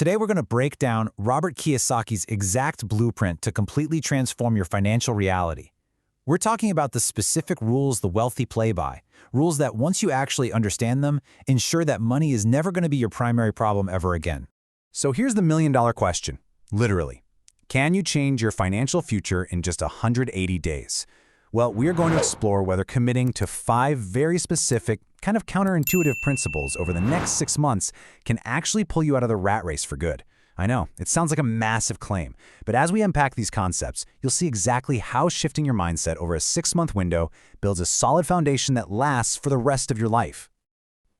Today we're going to break down Robert Kiyosaki's exact blueprint to completely transform your financial reality. We're talking about the specific rules the wealthy play by, rules that once you actually understand them, ensure that money is never going to be your primary problem ever again. So here's the million-dollar question, literally. Can you change your financial future in just 180 days? Well, we're going to explore whether committing to 5 very specific, kind of counterintuitive principles over the next 6 months can actually pull you out of the rat race for good. I know, it sounds like a massive claim, but as we unpack these concepts, you'll see exactly how shifting your mindset over a 6-month window builds a solid foundation that lasts for the rest of your life.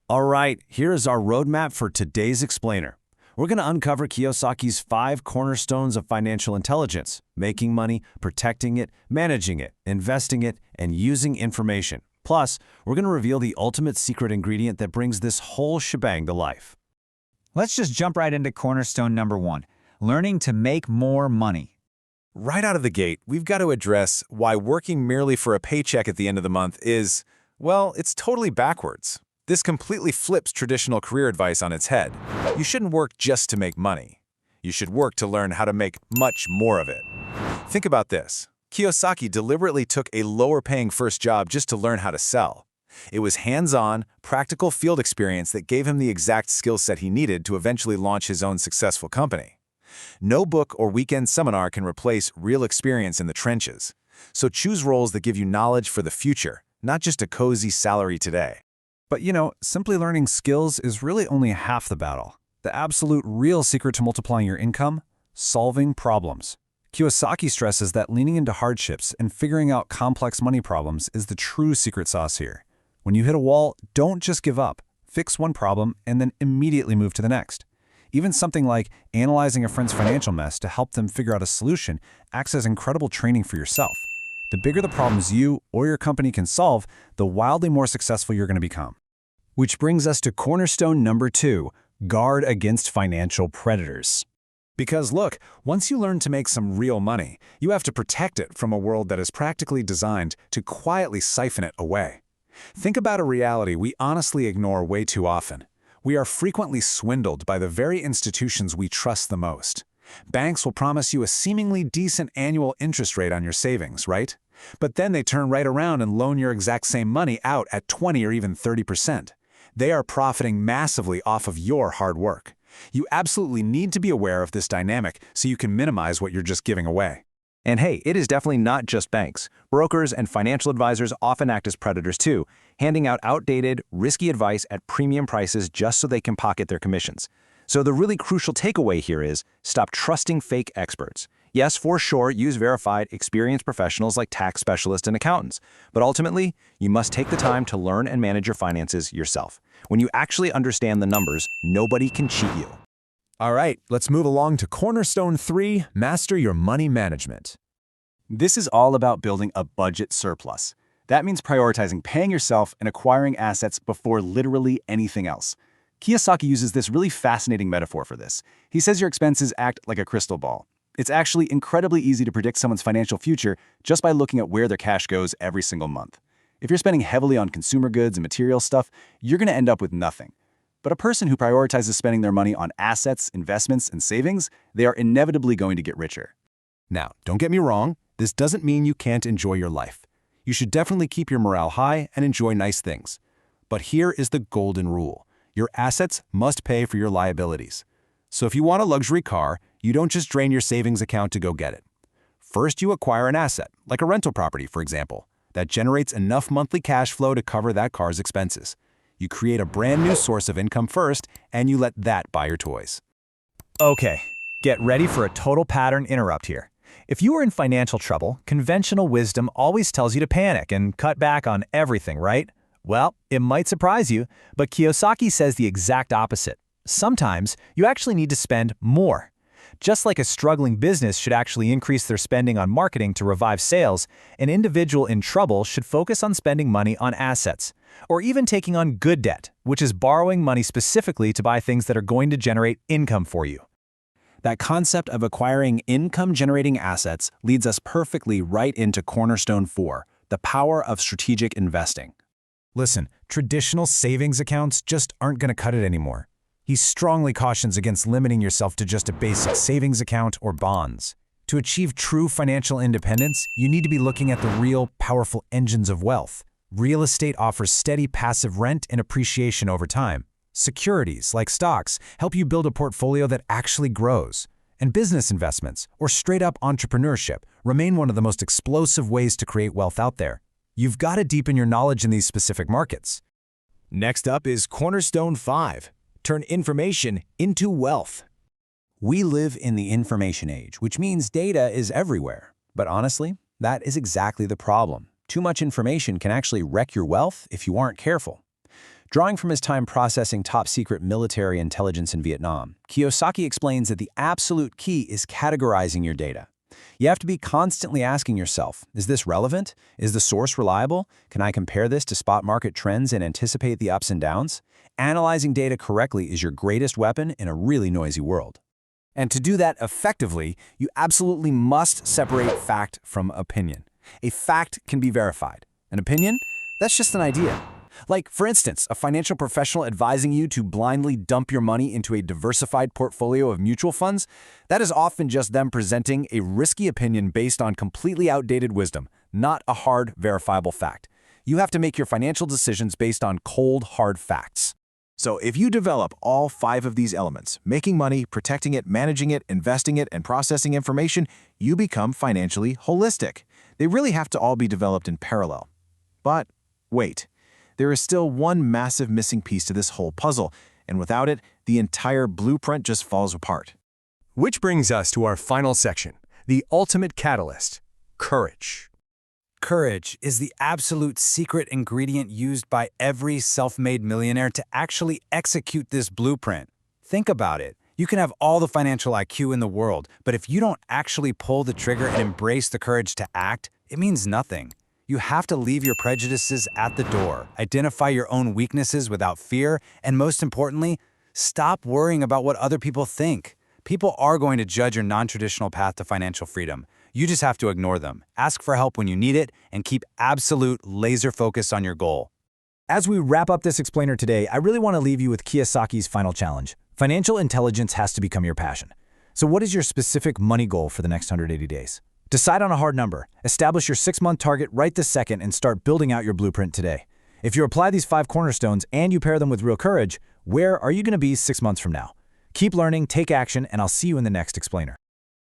All right, here is our roadmap for today's explainer. We're going to uncover Kiyosaki's 5 cornerstones of financial intelligence: making money, protecting it, managing it, investing it, and using information. Plus, we're going to reveal the ultimate secret ingredient that brings this whole shebang to life. Let's just jump right into cornerstone number 1, learning to make more money. Right out of the gate, we've got to address why working merely for a paycheck at the end of the month is, well, it's totally backwards. This completely flips traditional career advice on its head. You shouldn't work just to make money. You should work to learn how to make much more of it. Think about this. Kiyosaki deliberately took a lower-paying first job just to learn how to sell. It was hands-on, practical field experience that gave him the exact skill set he needed to eventually launch his own successful company. No book or weekend seminar can replace real experience in the trenches. So choose roles that give you knowledge for the future, not just a cozy salary today. But simply learning skills is really only half the battle. The absolute real secret to multiplying your income? Solving problems. Kiyosaki stresses that leaning into hardships and figuring out complex money problems is the true secret sauce here. When you hit a wall, don't just give up. Fix one problem and then immediately move to the next. Even something like analyzing a friend's financial mess to help them figure out a solution acts as incredible training for yourself. The bigger the problems you or your company can solve, the wildly more successful you're going to become. Which brings us to cornerstone number 2, guard against financial predators. Because look, once you learn to make some real money, you have to protect it from a world that is practically designed to quietly siphon it away. Think about a reality we honestly ignore way too often. We are frequently swindled by the very institutions we trust the most. Banks will promise you a seemingly decent annual interest rate on your savings, right? But then they turn right around and loan your exact same money out at 20 or even 30%. They are profiting massively off of your hard work. You absolutely need to be aware of this dynamic so you can minimize what you're just giving away. And hey, it is definitely not just banks. Brokers and financial advisors often act as predators too, handing out outdated, risky advice at premium prices just so they can pocket their commissions. So the really crucial takeaway here is, stop trusting fake experts. Yes, for sure, use verified, experienced professionals like tax specialists and accountants. But ultimately, you must take the time to learn and manage your finances yourself. When you actually understand the numbers, nobody can cheat you. All right, let's move along to cornerstone 3, master your money management. This is all about building a budget surplus. That means prioritizing paying yourself and acquiring assets before literally anything else. Kiyosaki uses this really fascinating metaphor for this. He says your expenses act like a crystal ball. It's actually incredibly easy to predict someone's financial future just by looking at where their cash goes every single month. If you're spending heavily on consumer goods and material stuff, you're going to end up with nothing. But a person who prioritizes spending their money on assets, investments, and savings, they are inevitably going to get richer. Now, don't get me wrong, this doesn't mean you can't enjoy your life. You should definitely keep your morale high and enjoy nice things. But here is the golden rule. Your assets must pay for your liabilities. So if you want a luxury car, you don't just drain your savings account to go get it. First, you acquire an asset, like a rental property, for example, that generates enough monthly cash flow to cover that car's expenses. You create a brand new source of income first, and you let that buy your toys. Okay, get ready for a total pattern interrupt here. If you are in financial trouble, conventional wisdom always tells you to panic and cut back on everything, right? Well, it might surprise you, but Kiyosaki says the exact opposite. Sometimes you actually need to spend more. Just like a struggling business should actually increase their spending on marketing to revive sales, an individual in trouble should focus on spending money on assets, or even taking on good debt, which is borrowing money specifically to buy things that are going to generate income for you. That concept of acquiring income-generating assets leads us perfectly right into cornerstone 4, the power of strategic investing. Listen, traditional savings accounts just aren't going to cut it anymore. He strongly cautions against limiting yourself to just a basic savings account or bonds. To achieve true financial independence, you need to be looking at the real, powerful engines of wealth. Real estate offers steady passive rent and appreciation over time. Securities, like stocks, help you build a portfolio that actually grows. And business investments, or straight-up entrepreneurship, remain one of the most explosive ways to create wealth out there. You've got to deepen your knowledge in these specific markets. Next up is Cornerstone 5. Turn information into wealth. We live in the information age, which means data is everywhere. But honestly, that is exactly the problem. Too much information can actually wreck your wealth if you aren't careful. Drawing from his time processing top-secret military intelligence in Vietnam, Kiyosaki explains that the absolute key is categorizing your data. You have to be constantly asking yourself, is this relevant? Is the source reliable? Can I compare this to spot market trends and anticipate the ups and downs? Analyzing data correctly is your greatest weapon in a really noisy world. And to do that effectively, you absolutely must separate fact from opinion. A fact can be verified. An opinion? That's just an idea. Like, for instance, a financial professional advising you to blindly dump your money into a diversified portfolio of mutual funds, that is often just them presenting a risky opinion based on completely outdated wisdom, not a hard, verifiable fact. You have to make your financial decisions based on cold, hard facts. So if you develop all 5 of these elements, making money, protecting it, managing it, investing it, and processing information, you become financially holistic. They really have to all be developed in parallel. But wait, there is still one massive missing piece to this whole puzzle, and without it, the entire blueprint just falls apart. Which brings us to our final section, the ultimate catalyst, courage. Courage is the absolute secret ingredient used by every self-made millionaire to actually execute this blueprint. Think about it. You can have all the financial IQ in the world, but if you don't actually pull the trigger and embrace the courage to act, it means nothing. You have to leave your prejudices at the door, identify your own weaknesses without fear, and most importantly, stop worrying about what other people think. People are going to judge your non-traditional path to financial freedom. You just have to ignore them, ask for help when you need it, and keep absolute laser focus on your goal. As we wrap up this explainer today, I really want to leave you with Kiyosaki's final challenge. Financial intelligence has to become your passion. So what is your specific money goal for the next 180 days? Decide on a hard number, establish your 6-month target right this second, and start building out your blueprint today. If you apply these 5 cornerstones and you pair them with real courage, where are you going to be 6 months from now? Keep learning, take action, and I'll see you in the next explainer.